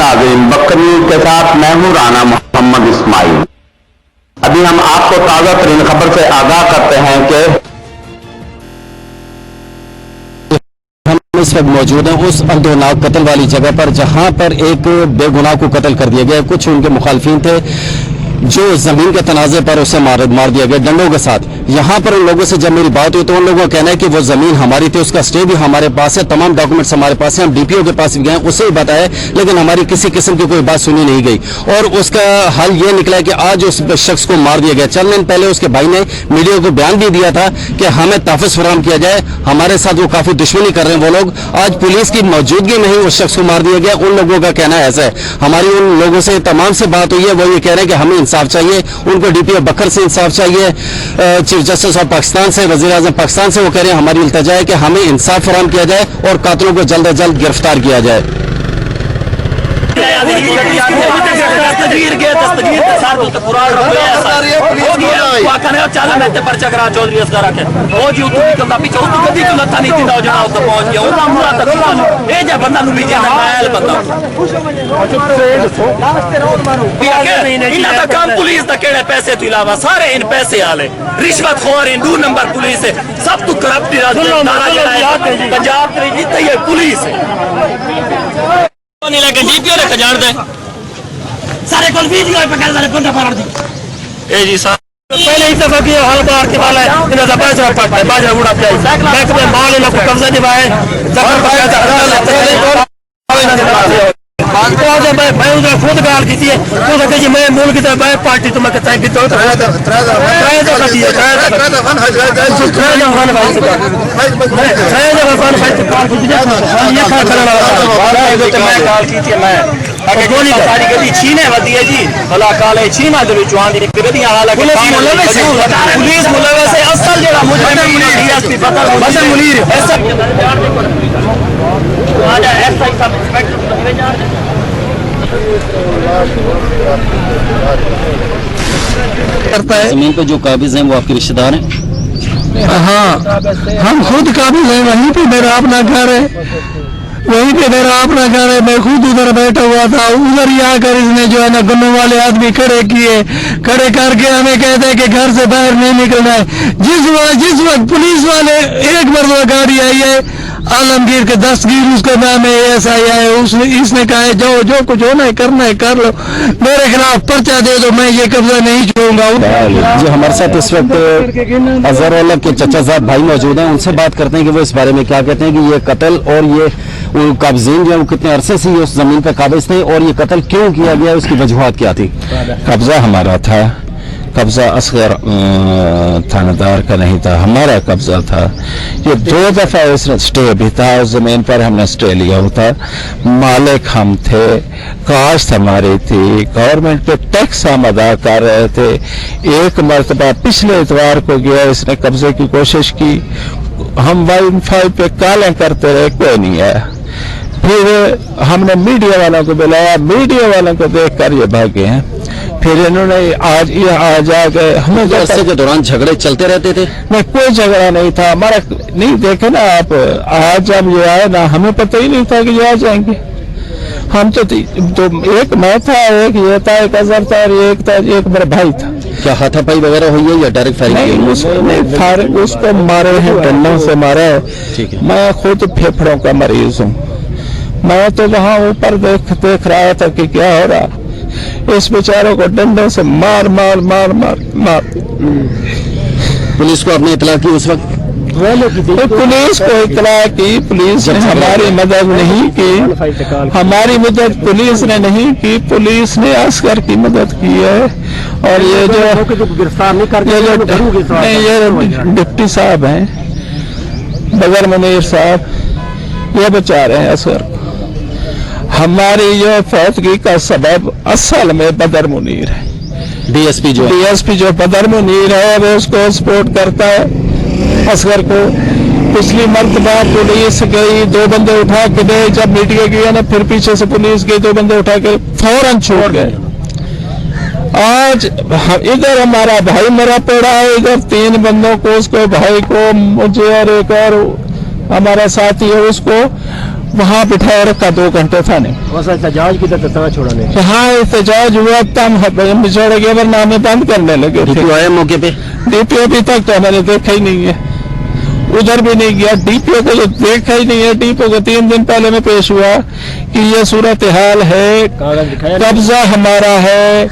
नाज़रीन, बकरी के साथ मैं हूं राना मोहम्मद इस्माइल। अभी हम आपको ताज़ा तरीन खबर से आगाह करते हैं कि हम इस वक्त मौजूद हैं उस अर्दोनाक कत्ल वाली जगह पर जहां पर एक बेगुनाह को कत्ल कर दिया गया। कुछ उनके मुखालफिन थे जो जमीन के तनाजे पर उसे मार दिया गया डंडों के साथ। यहाँ पर उन लोगों से जब मेरी बात हुई तो उन लोगों का कहना है कि वो जमीन हमारी थी, उसका स्टे भी हमारे पास है, तमाम डॉक्यूमेंट्स हमारे पास हैं, हम डीपीओ के पास भी गए, उसे ही बताया, लेकिन हमारी किसी किस्म की कोई बात सुनी नहीं गई। और उसका हल ये निकला कि आज उस शख्स को मार दिया गया। चंद दिन पहले उसके भाई ने मीडिया को बयान भी दिया था कि हमें तहफ़्फ़ुज़ फराहम किया जाए, हमारे साथ वो काफी दुश्मनी कर रहे हैं वो लोग। आज पुलिस की मौजूदगी में ही उस शख्स को मार दिया गया। उन लोगों का कहना ऐसा है। हमारी उन लोगों से तमाम से बात हुई है, वो ये कह रहे हैं कि हमें इंसाफ चाहिए, उनको डीपीओ बकर से इंसाफ चाहिए, चीफ जस्टिस ऑफ पाकिस्तान से, वजीर आज़म पाकिस्तान से वो कह रहे हैं हमारी इल्तिजा है कि हमें इंसाफ फराहम किया जाए और कातिलों को जल्द अज जल्द गिरफ्तार किया जाए। पैसे तो इलावा सारे इन पैसे आले रिश्वत खोर इन 2 नंबर पुलिस है, सब तो करप्ट पंजाब पुलिस नहीं लगे डीपीओ लेके जान दे सारे कल वीडियो पे कर सारे बंदा मार दी ए जी साहब पहले ही दफा किया हाल बार के वाला है इन्हें दबा जा पड़ता है बाजा उड़ा पे बैंक में माल इन को कब्जा दिवाए जबर का मानतो है मैं उधर खुद गाल की थी तो कहते जी मैं मूल की तरफ मैं पार्टी तो मैं कहता है कि तो अगर गोली सारी गड्डी छीने वधी है जी भला काले छीना दे विच आंदी गड्डियां हालांकि पुलिस मुलविस है असल जेड़ा मुजरिम डीएसपी बदर मुनीर ऐसा आजा एसआई साहब इंस्पेक्टर करता है। जमीन पे जो काबिज हैं वो आपके रिश्तेदार हैं? हाँ, हम खुद काबिज हैं, वहीं पे मेरा अपना घर है, वहीं पे मेरा अपना घर है। मैं खुद उधर बैठा हुआ था, उधर ही आकर इसने जो है ना गन्नों वाले आदमी खड़े किए, खड़े करके हमें कहते हैं कि घर से बाहर नहीं निकलना है। जिस वक्त पुलिस वाले एक मरतबा गाड़ी आई है आलमगीर के दस्तगीर उसका नाम है एएसआई है, इसने कहा है जो कुछ होना है करना है कर लो, मेरे खिलाफ पर्चा दे दो, मैं ये कब्जा नहीं छोड़ूंगा। जो हमारे साथ इस वक्त अजहरुल्लाह के चचाजाद भाई मौजूद हैं, उनसे बात करते हैं कि वो इस बारे में क्या कहते हैं कि ये कत्ल और ये काबिज़ीन जो है वो कितने अरसे से उस जमीन पर काबिज थे और ये कत्ल क्यों किया गया, उसकी वजूहात क्या थी। कब्जा हमारा था, कब्जा असगर थानेदार का नहीं था, हमारा कब्जा था। ये 2 दफा इसने स्टे भी था, उस जमीन पर हमने स्टे लिया होता, मालिक हम थे, काश्त हमारी थी, गवर्नमेंट पे टैक्स हम अदा कर रहे थे। एक मरतबा पिछले इतवार को गया इसने कब्जे की कोशिश की, हम 1-5 पे कालें करते रहे, कोई नहीं आया। फिर हमने मीडिया वालों को बुलाया, मीडिया वालों को देख कर ये भागे हैं। फिर इन्होंने आज आ गए। हमें जैसे के दौरान झगड़े चलते रहते थे? नहीं, कोई झगड़ा नहीं था हमारा। नहीं देखे ना आप, आज जब ये आए ना हमें पता ही नहीं था कि ये आ जाएंगे। हम तो एक मैं था, एक ये था, एक अजहर था और एक मेरा भाई था। क्या हाथापाई वगैरह हुई है या डायरेक्ट फायरिंग? उसको मारे हैं, डंडों से मारा है। मैं खुद फेफड़ों का मरीज हूँ, मैं तो वहाँ ऊपर देख रहा था कि क्या हो रहा। इस बेचारों को डंडों से मार मार मार मार मार। पुलिस को आपने इतला की उस वक्त? पुलिस को इतला की, पुलिस ने हमारी मदद नहीं की, हमारी मदद पुलिस ने नहीं की, पुलिस ने असगर की मदद की है। और ये जो गिरफ्तार नहीं कर ये डिप्टी साहब हैं बदर मुनीर साहब, ये बचा रहे हैं असगर को। हमारी जो फौतगी का सबब असल में बदर मुनीर है। डीएसपी जो बदर मुनीर है वो उसको सपोर्ट करता है असगर को। पिछली मरतबा पुलिस गई, 2 बंदे उठा के गए, जब मीडिया गया ना फिर पीछे से पुलिस गई, 2 बंदे उठा के फौरन छोड़ गए। आज इधर हमारा भाई मरा पड़ा है, इधर 3 बंदों को, उसको भाई को, मुझे और एक और हमारा साथी है उसको वहाँ बिठाए रखा 2 घंटे थाने। एहतजाज की तरह छोड़ाने हाँ एहतजाज हुआ, तम छोड़ के वरनामे बंद करने लगे थे। आए मौके पे? डीपीओ अभी तक तो मैंने देखा ही नहीं है, उधर भी नहीं गया, डीपीओ को तो देखा ही नहीं है। डीपीओ को 3 दिन पहले में पेश हुआ कि ये सूरत हाल है, कब्जा हमारा है,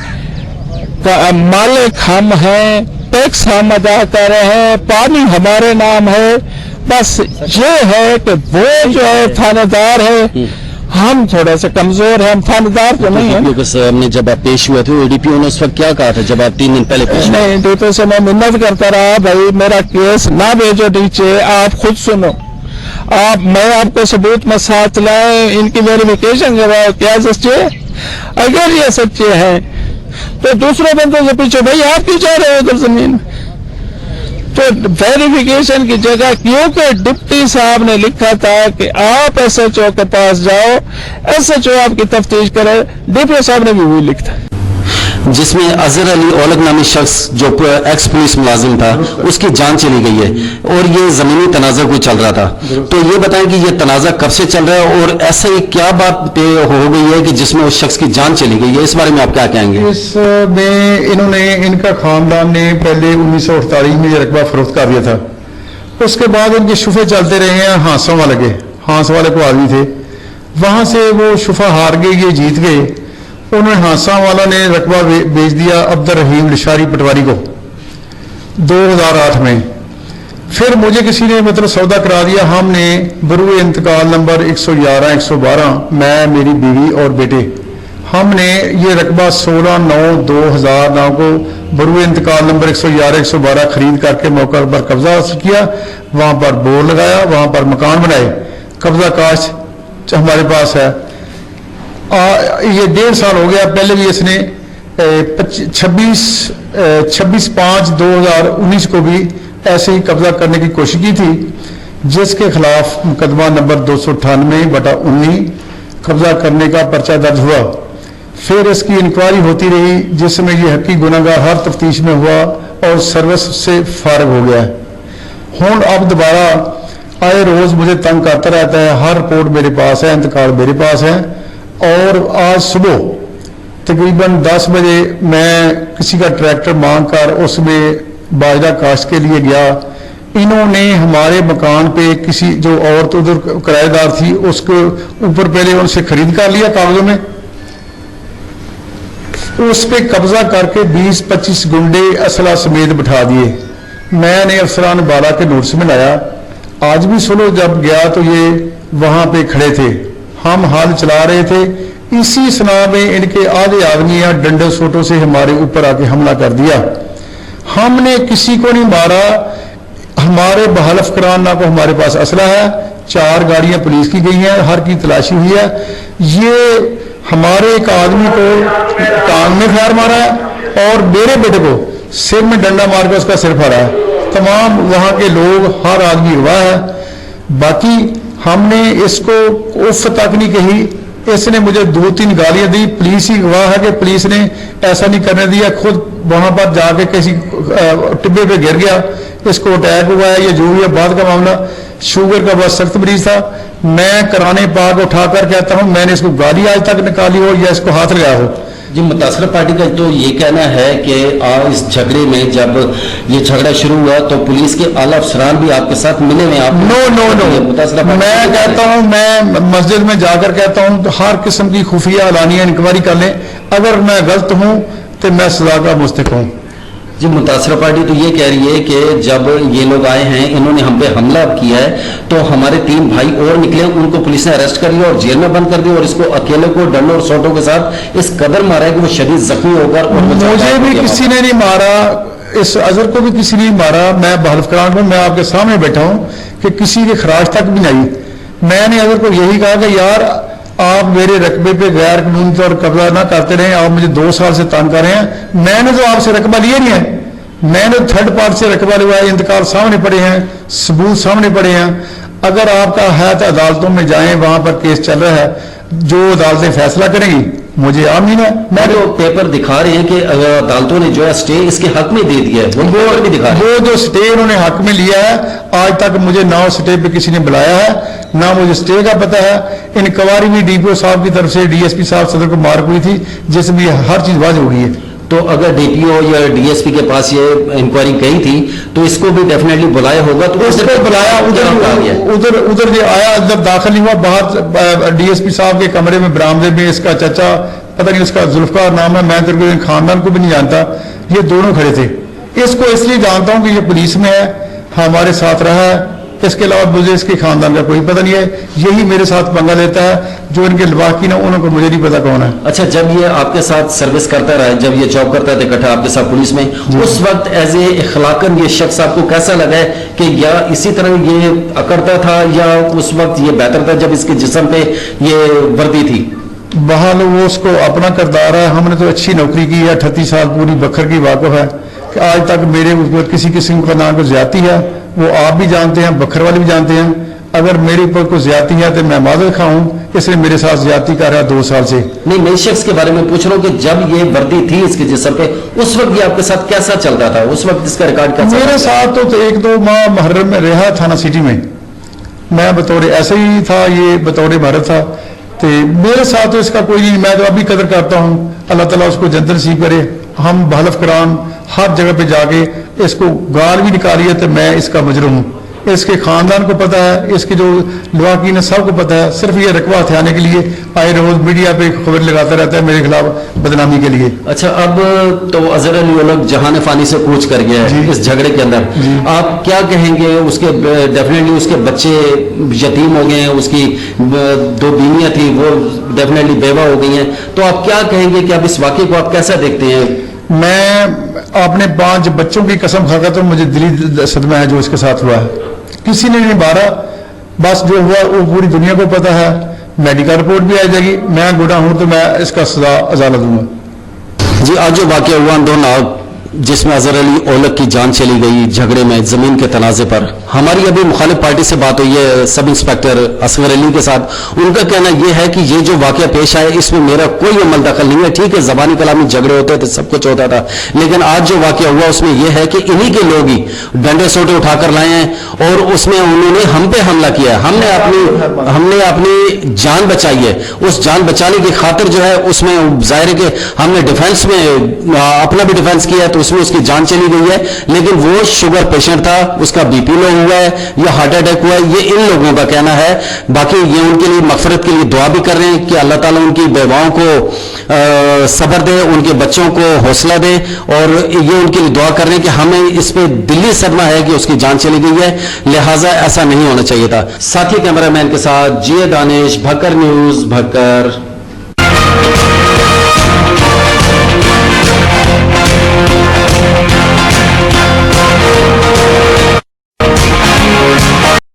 मालिक हम हैं, टैक्स हम अदा कर रहे हैं, पानी हमारे नाम है। बस ये है कि वो जो है थानेदार है, हम थोड़ा सा कमजोर हैं, हम थानेदार तो नहीं है। डीपीओ के सामने जब आप पेश हुए थे, डीपीओ ने उस वक्त क्या कहा था जब आप 3 दिन पहले पेश हुए? नहीं, डीपीओ से मैं मिन्नत करता रहा, भाई मेरा केस ना भेजो नीचे, आप खुद सुनो, मैं आपको सबूत में साथ लाए, इनकी वेरिफिकेशन करवाओ क्या सच्चे। अगर ये सच्चे हैं तो दूसरे बंदों से पूछो, भाई आप क्यों जा रहे हो उधर जमीन। तो वेरिफिकेशन की जगह, क्योंकि डिप्टी साहब ने लिखा था कि आप एसएचओ के पास जाओ, एसएचओ आपकी तफ्तीश करे, डीपीओ साहब ने भी वही लिखा, जिसमें अजहर अली औलख नामी शख्स जो एक्स पुलिस मुलाजिम था, उसकी जान चली गई है और ये जमीनी तनाज़ा कोई चल रहा था। तो ये बताएं कि ये तनाज़ा कब से चल रहा है और ऐसा ही क्या बात पे हो गई है कि जिसमें उस शख्स की जान चली गई है, इस बारे में आप क्या कहेंगे? इसमें इनका खानदान ने पहले 1948 में ये रकबा फरोख्त कर दिया था। उसके बाद इनके शुफे चलते रहे हैं, हांसों वाले के, हांस वाले को आदमी थे, वहां से वो शुफा हार गए, ये जीत गए। उन्होंने हांसा वालों ने रकबा बेच दिया अब्दुल रहीम लिशारी पटवारी को 2008 में। फिर मुझे किसी ने मतलब सौदा करा दिया, हमने बरूए इंतकाल नंबर 111, 112, मैं, मेरी बीवी और बेटे, हमने ये रकबा 16/9/2009 को बरूए इंतकाल नंबर 111, 112 खरीद करके मौका पर कब्जा हासिल किया, वहां पर बोर्ड लगाया, वहां पर मकान बनाए, कब्जा काश हमारे पास है। ये 1.5 साल हो गया। पहले भी इसने 26/5/2019 को भी ऐसे ही कब्जा करने की कोशिश की थी, जिसके खिलाफ मुकदमा नंबर 298/19 कब्जा करने का पर्चा दर्ज हुआ। फिर इसकी इंक्वायरी होती रही, जिसमें ये हकी गुनाहगार हर तफ्तीश में हुआ और सर्विस से फारिग हो गया है। हुण अब दोबारा आए रोज मुझे तंग करता रहता है, हर रिपोर्ट मेरे पास है, इंतकाल मेरे पास है। और आज सुबह तकरीबन 10 बजे मैं किसी का ट्रैक्टर मांग कर उसमें बाजरा काश्त के लिए गया। इन्होंने हमारे मकान पे किसी जो औरत उधर किराएदार थी उसके ऊपर पहले उनसे खरीद कर लिया कागजों में, उस पे कब्जा करके 20-25 गुंडे असला समेत बिठा दिए। मैंने अफसरान बाला के नोटिस में लाया। आज भी सुनो जब गया तो ये वहां पे खड़े थे, हम हाल चला रहे थे, इसी सना में इनके आधे आदमी या डंडे सोटों से हमारे ऊपर आके हमला कर दिया। हमने किसी को नहीं मारा, हमारे बहालफ कराना को हमारे पास असला है, 4 गाड़ियां पुलिस की गई हैं, हर की तलाशी हुई है। ये हमारे एक आदमी को कान में खैर मारा है और मेरे बेटे को सिर में डंडा मार के उसका सिर फाड़ा है। तमाम वहां के लोग, हर आदमी गवाह है। बाकी हमने इसको उफ तक नहीं कही, इसने मुझे 2-3 गालियां दी। पुलिस ही गवाह है कि पुलिस ने ऐसा नहीं करने दिया, खुद वहां पर जाके किसी टिब्बे पे गिर गया, इसको अटैक हुआ है, ये जो भी है बाद का मामला। शुगर का बहुत सख्त मरीज था। मैं कराने पाक उठाकर कहता हूं मैंने इसको गाली आज तक निकाली हो या इसको हाथ लगाया हो। जी, मुतासरा पार्टी का तो ये कहना है कि इस झगड़े में जब ये झगड़ा शुरू हुआ तो पुलिस के आला अफसरान भी आपके साथ मिले हुए। आप नो, मैं कहता हूं, मैं मस्जिद में जाकर कहता हूं तो हर किस्म की खुफिया एलानिया इंक्वायरी कर लें, अगर मैं गलत हूं तो मैं सजा का मुस्तहिक हूं। जी, मुतासरा पार्टी तो ये कह रही है कि जब ये लोग आए हैं, इन्होंने हम पे हमला किया है, तो हमारे 3 भाई और निकले, उनको पुलिस ने अरेस्ट कर लिया और जेल में बंद कर दिया और इसको अकेले को डंडों और सोटों के साथ इस कदर मारा है कि वो शदीद जख्मी होकर। मुझे भी किसी ने नहीं मारा, इस अजहर को भी किसी ने नहीं मारा। मैं बहालफ करान हूं, मैं आपके सामने बैठा हूं कि किसी के खराज तक भी नहीं। मैंने अजहर को यही कहा कि यार आप मेरे रकबे पे गैर कानूनी तौर कब्जा ना करते रहे, आप मुझे 2 साल से तंग कर रहे हैं। मैंने तो आपसे रकबा लिया नहीं है, मैंने थर्ड पार्टी से रकबा लिया है, इंतकाल सामने पड़े हैं, सबूत सामने पड़े हैं। अगर आपका है तो अदालतों में जाएं, वहां पर केस चल रहा है, जो अदालतें फैसला करेंगी मुझे आमीन है। मैं जो पेपर दिखा रहे हैं कि अदालतों ने जो है स्टे इसके हक में दे दिया है, वो पेपर भी दिखा रहे हैं। वो जो स्टे उन्होंने हक में लिया है, आज तक मुझे ना स्टे पे किसी ने बुलाया है, ना मुझे स्टे का पता है। इंक्वायरी भी डीपीओ साहब की तरफ से डीएसपी साहब सदर को मार्क हुई थी, जिसमें हर चीज वाज हो गई है। तो अगर डीपीओ या डीएसपी के पास ये इंक्वायरी गई थी तो इसको भी डेफिनेटली बुलाया होगा, तो उसको बुलाया, उधर जो आया, अंदर दाखिल नहीं हुआ। बाहर डीएसपी साहब के कमरे में बरामदे में इसका चाचा, पता नहीं उसका जुल्फकार नाम है, मैं तेरे को खानदान को भी नहीं जानता, ये दोनों खड़े थे। इसको इसलिए जानता हूं कि ये पुलिस में है, हमारे साथ रहा है, इसके अलावा मुझे इसके खानदान का कोई पता नहीं है। यही मेरे साथ पंगा लेता है, जो इनके लवाकी ना, उनको मुझे नहीं पता कौन है। अच्छा, जब ये आपके साथ सर्विस करता रहा, जब ये जॉब करता था इकट्ठा आपके साथ पुलिस में, उस वक्त एज ए इखलाकन ये शख्स आपको कैसा लगा है कि या इसी तरह ये अकड़ता था, या उस वक्त ये बेहतर था जब इसके जिस्म पे ये वर्दी थी? बहाल वो उसको अपना किरदार है। हमने तो अच्छी नौकरी की है, 38 साल पूरी बखर की वाकफ है कि आज तक मेरे ऊपर किसी किस्म का ना कोई ज्यादती है, वो आप भी जानते हैं, बखर वाले भी जानते हैं। अगर मेरे ऊपर कोई ज्यादती है तो मैं माजरत खाऊं, इसलिए मेरे साथ ज्यादती कर रहा है 2 साल से। नहीं, मैं इस शख्स के बारे में पूछ रहा हूँ कि जब ये वर्दी थी इसके जिस्म पे, उस वक्त ये आपके साथ कैसा चल रहा था? उस वक्त इसका रिकॉर्ड कैसा? मेरे साथ तो 1-2 माह मुहर्रम में रहा थाना सिटी में, मैं बतौर ऐसे ही था, ये बतौर भारत था, तो मेरे साथ तो इसका कोई नहीं। मैं तो अभी कदर करता हूँ, अल्लाह ताला उसको जन्नत नसीब करे। हम बहलफ करान हर जगह पे जाके इसको गाल भी निकाली है तो मैं इसका मुजरिम हूँ। इसके खानदान को पता है, इसके जो लवाकीन है सबको पता है। सिर्फ ये रकबा हथियाने के लिए आए रोज मीडिया पे खबर लगाता रहता है मेरे खिलाफ बदनामी के लिए। अच्छा, अब तो अजहर अली ओलग जहान फानी से कूच कर गया है इस झगड़े के अंदर, आप क्या कहेंगे? उसके डेफिनेटली उसके बच्चे यतीम हो गए हैं, उसकी 2 बीवियां थी वो डेफिनेटली बेवा हो गई हैं, तो आप क्या कहेंगे कि अब इस वाक़े को आप कैसा देखते हैं? मैं अपने 5 बच्चों की कसम खाकर तो मुझे दिली सदमा है जो इसके साथ हुआ है। किसी ने नहीं मारा, बस जो हुआ वो पूरी दुनिया को पता है। मेडिकल रिपोर्ट भी आ जाएगी, मैं गुनाह हूं तो मैं इसका सजा अदालत दूंगा। जी, आज जो वाक़या हुआ अंदोनाग, जिसमें अजहर अली ओलग की जान चली गई झगड़े में जमीन के तनाजे पर, हमारी अभी मुखालिफ पार्टी से बात हुई है सब इंस्पेक्टर असगर अली के साथ। उनका कहना यह है कि ये जो वाक़या पेश आया इसमें मेरा कोई अमल दखल नहीं है। ठीक है, जबानी कलामी झगड़े होते थे, सब कुछ होता था, लेकिन आज जो वाक़या हुआ उसमें यह है कि इन्हीं के लोग ही डंडे सोटे उठाकर लाए हैं और उसमें उन्होंने हम पे हमला किया। हमने अपनी जान बचाई है, उस जान बचाने की खातिर जो है उसमें जाहिर है कि हमने डिफेंस में अपना भी डिफेंस किया है, तो उसमें उसकी जान चली गई है। लेकिन वो शुगर पेशेंट था, उसका बीपी लो हुआ है या हार्ट अटैक हुआ है, ये इन लोगों का कहना है। बाकी ये उनके लिए मगफरत के लिए दुआ भी कर रहे हैं कि अल्लाह ताला उनकी बेवाओं को सब्र दे, उनके बच्चों को हौसला दे, और ये उनके लिए दुआ कर रहे हैं कि हमें इस पे दिली सदमा है कि उसकी जान चली गई है, लिहाजा ऐसा नहीं होना चाहिए था। साथी कैमरामैन के साथ जी दानिश, भक्कर न्यूज, भक्कर।